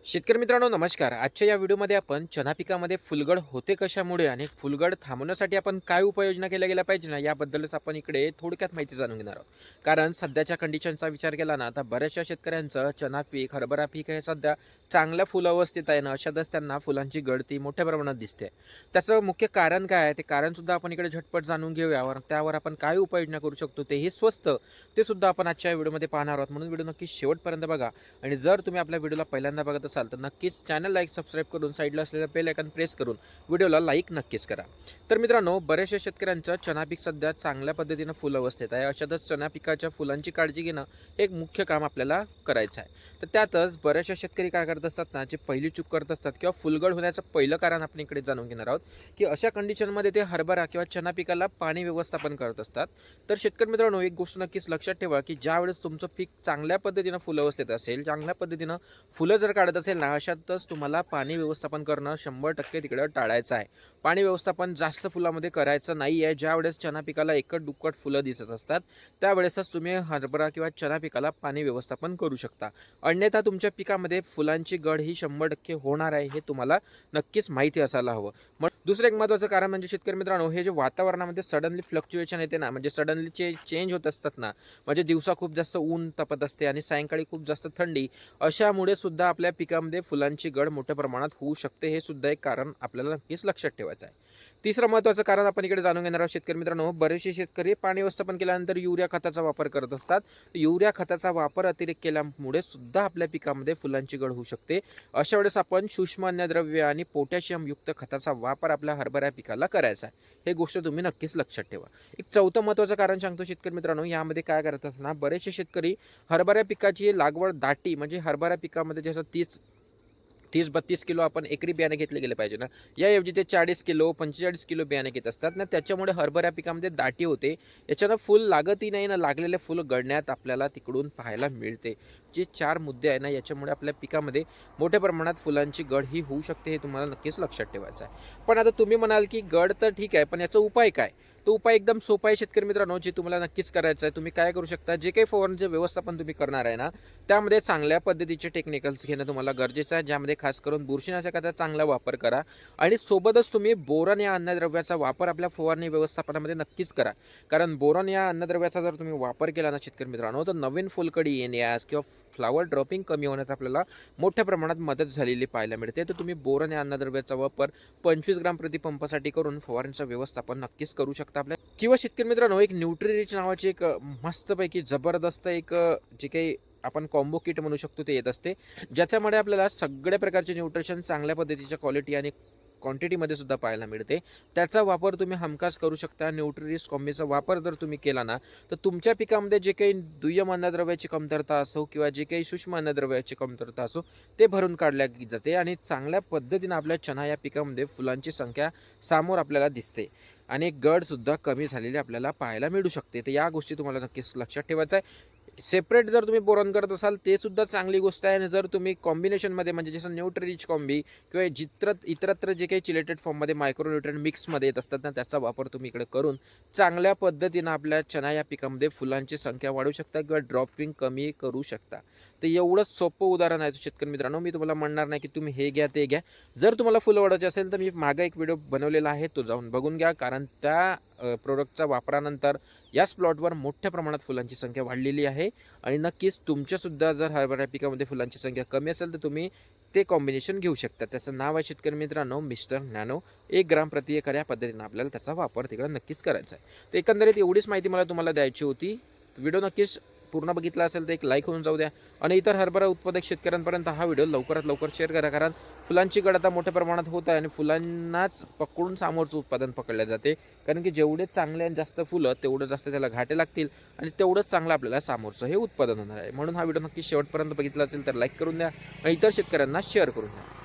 शेतकरी मित्रांनो नमस्कार. आजच्या या व्हिडिओमध्ये आपण चना पिकामध्ये फुलगड होते कशामुळे आणि फुलगड थांबवण्यासाठी आपण काय उपाययोजना केल्या गेल्या पाहिजे ना याबद्दलच आपण इकडे थोडक्यात माहिती जाणून घेणार आहोत. कारण सध्याच्या कंडिशनचा विचार केला ना तर बऱ्याचशा शेतकऱ्यांचं चना पीक, हरभरा पीक हे सध्या चांगल्या फुल अवस्थेत आहे ना अशातच त्यांना फुलांची गळती मोठ्या प्रमाणात दिसते. त्याचं मुख्य कारण काय आहे ते कारण सुद्धा आपण इकडे झटपट जाणून घेऊया. त्यावर आपण काय उपाययोजना करू शकतो तेही स्वस्त ते सुद्धा आपण आजच्या व्हिडिओमध्ये पाहणार आहोत. म्हणून व्हिडिओ नक्की शेवटपर्यंत बघा. आणि जर तुम्ही आपल्या व्हिडिओला पहिल्यांदा बघत असाल तर नक्कीच चॅनल लाईक सबस्क्राईब करून साईडला असलेलं बेल आयकॉन प्रेस करून व्हिडिओला लाईक नक्कीच करा. तर मित्रांनो बऱ्याचशा शेतकऱ्यांचं चना पीक सध्या चांगल्या पद्धतीनं फुल अवस्थेत आहे. अशातच चना पिकाच्या फुलांची काळजी घेणं हे एक मुख्य काम आपल्याला करायचं आहे. तर त्यातच बऱ्याचशा शेतकरी काय करत असतात ना जे पहिली चूक करत असतात किंवा फुलगड होण्याचं पहिलं कारण आपण इकडे जाणून घेणार आहोत की अशा कंडिशनमध्ये ते हरभरा किंवा चना पिकाला पाणी व्यवस्थापन करत असतात. तर शेतकरी मित्रांनो एक गोष्ट नक्कीच लक्षात ठेवा की ज्यावेळेस तुमचं पीक चांगल्या पद्धतीनं फुल अवस्थेत असेल, चांगल्या पद्धतीनं फुलं जर काढत असेल ना अशातच तुम्हाला पाणी व्यवस्थापन करणं 100% तिकडं टाळायचं आहे. पाणी व्यवस्थापन जास्त फुलामध्ये करायचं नाही आहे. ज्यावेळेस चना पिकाला एकट दुक्कट फुलं दिसत असतात त्यावेळेसच तुम्ही हरभरा किंवा चना पिकाला पाणी व्यवस्थापन करू शकता. अन्यथा तुमच्या पिकामध्ये फुलांची गळ ही 100% होणार आहे हे तुम्हाला नक्कीच माहिती असायला हवं. मग दुसरं एक महत्त्वाचं कारण म्हणजे शेतकरी मित्रांनो हे जे वातावरणामध्ये सडनली फ्लक्च्युएशन येते ना म्हणजे सडनली चेंज होत असतात ना म्हणजे दिवसा खूप जास्त ऊन तपत असते आणि सायंकाळी खूप जास्त थंडी अशामुळे सुद्धा आपल्या पिकामध्ये फुलांची गळ मोठ्या प्रमाणात होऊ शकते. हे सुद्धा एक कारण आपल्याला नक्कीच लक्षात ठेवायचं आहे. तिसरं महत्त्वाचं कारण आपण इकडे जाणून घेणार आहोत शेतकरी मित्रांनो बरेचसे शेतकरी पाणी व्यवस्थापन केल्यानंतर युरिया खताचा वापर करत असतात. युरिया खताचा वापर अतिरेक केल्यामुळे सुद्धा आपल्या पिकामध्ये फुलांची गळ होऊ शकते. अशा वेळेस आपण सूक्ष्म अन्नद्रव्य आणि पोटॅशियम युक्त खताचा वापर आपल्या हरभरा पिकाला करायचा आहे. हे गोष्ट तुम्ही नक्कीच लक्षात ठेवा. एक चौथं महत्त्वाचं कारण सांगतो शेतकरी मित्रांनो यामध्ये काय करतात ना बरेचसे शेतकरी हरभरा पिकाची लागवड दाटी म्हणजे हरभरा पिकामध्ये जसं 30-32 किलो आपण एकरी बियाणे घेतले गेले पाहिजे ना याऐवजी ते 40 किलो 45 किलो बियाणे घेत असतात ना त्याच्यामुळे हरभरा पिकामध्ये दाटी होते. याच्यानं फुल लागतही नाही ना लागलेले फुल गळण्यात आपल्याला तिकडून पाहायला मिळते. जे 4 मुद्दे आहे ना याच्यामुळे आपल्या पिकामध्ये मोठ्या प्रमाणात फुलांची गळ ही होऊ शकते. हे तुम्हाला नक्कीच लक्षात ठेवायचं आहे. पण आता तुम्ही म्हणाल की गळ तर ठीक आहे पण याचा उपाय काय? तो उपाय एकदम सोपा आहे शेतकरी मित्रांनो जे तुम्हाला नक्कीच करायचं आहे. तुम्ही काय करू शकता जे काही फवारणीचं व्यवस्थापन तुम्ही करणार आहे ना त्यामध्ये चांगल्या पद्धतीचे टेक्निकल्स घेणं तुम्हाला गरजेचं आहे. ज्यामध्ये खास करून बुरशीनाशकाचा चांगला वापर करा आणि सोबतच तुम्ही बोरॉन या अन्नद्रव्याचा वापर आपल्या फवारणी व्यवस्थापनामध्ये नक्कीच करा. कारण बोरॉन या अन्नद्रव्याचा जर तुम्ही वापर केला ना शेतकरी मित्रांनो तर नवीन फुलकडी येण्यास किंवा फ्लावर ड्रॉपिंग कमी होण्यास आपल्याला मोठ्या प्रमाणात मदत झालेली पाहायला मिळते. तर तुम्ही बोरॉन या अन्नद्रव्याचा वापर 25 ग्राम प्रति पंपासाठी करून फवारणीचं व्यवस्थापन नक्कीच करू शकता आपल्या किंवा शेतकरी मित्रांनो एक न्यूट्रीरिच नावाची एक मस्तपैकी जबरदस्त एक जे काही आपण कॉम्बो किट म्हणू शकतो ते येत असते. ज्याच्यामध्ये आपल्याला सगळ्या प्रकारचे न्यूट्रिशन चांगल्या पद्धतीच्या क्वालिटी आणि क्वांटिटीमध्ये सुद्धा पाहायला मिळते. त्याचा वापर तुम्ही हमखास करू शकता. न्यूट्रिरिच कॉम्बीचा वापर जर तुम्ही केला ना तर तुमच्या पिकामध्ये जे काही दुय्यम अन्नद्रव्याची कमतरता असो किंवा जे काही सूक्ष्म अन्नद्रव्याची कमतरता असो ते भरून काढल्या जाते आणि चांगल्या पद्धतीने आपल्या चना या पिकामध्ये फुलांची संख्या समोर आपल्याला दिसते आणि गड सुद्धा कमी झालेली आपल्याला पाहायला मिळू शकते. तर या गोष्टी तुम्हाला नक्कीच लक्षात ठेवायचं आहे. सेपरेट जर तुम्ही बोरॉन करत असाल ते सुद्धा चांगली गोष्ट आहे आणि जर तुम्ही कॉम्बिनेशनमध्ये म्हणजे जसं न्यूट्रिरिच कॉम्बी किंवा इतरत्र जे काही चिलेटेड फॉर्ममध्ये मायक्रोन्यूट्रिएंट मिक्समध्ये येत असतात ना त्याचा वापर तुम्ही इकडे करून चांगल्या पद्धतीनं आपल्या चना या पिकामध्ये फुलांची संख्या वाढवू शकता किंवा ड्रॉपिंग कमी करू शकता. तर एवढंच सोपं उदाहरण आहे शेतकरी मित्रांनो. मी तुम्हाला म्हणणार नाही की तुम्ही हे घ्या ते घ्या. जर तुम्हाला फुलं वाढवायची असेल तर मी मागे एक व्हिडिओ बनवलेला आहे तो जाऊन बघून घ्या. कारण त्या प्रोडक्टचा वापरानंतर याच प्लॉटवर मोठ्या प्रमाणात फुलांची संख्या वाढलेली आहे आणि नक्कीच तुमच्यासुद्धा जर हरभरा पिकामध्ये फुलांची संख्या कमी असेल तर तुम्ही ते कॉम्बिनेशन घेऊ शकता. त्याचं नाव आहे शेतकरी मित्रांनो मिस्टर नॅनो 1 ग्राम प्रति एकर या पद्धतीनं आपल्याला त्याचा वापर तिकडे नक्कीच करायचा आहे. तर एकंदरीत एवढीच माहिती मला तुम्हाला द्यायची होती. व्हिडिओ नक्कीच पूर्ण बघितला असेल तर एक लाईक होऊन जाऊ द्या आणि इतर हरभरा उत्पादक शेतकऱ्यांपर्यंत हा व्हिडिओ लवकरात लवकर शेअर करा. कारण फुलांची गळ आता मोठ्या प्रमाणात होत आहे आणि फुलांनाच पकडून समोरचं उत्पादन पकडले जाते. कारण की जेवढे चांगले आणि जास्त फुलं तेवढं जास्त त्याला घाटे लागतील आणि तेवढंच चांगलं आपल्याला समोरचं हे उत्पादन होणार आहे. म्हणून हा व्हिडिओ नक्की शेवटपर्यंत बघितला असेल तर लाईक करून द्या आणि इतर शेतकऱ्यांना शेअर करून द्या.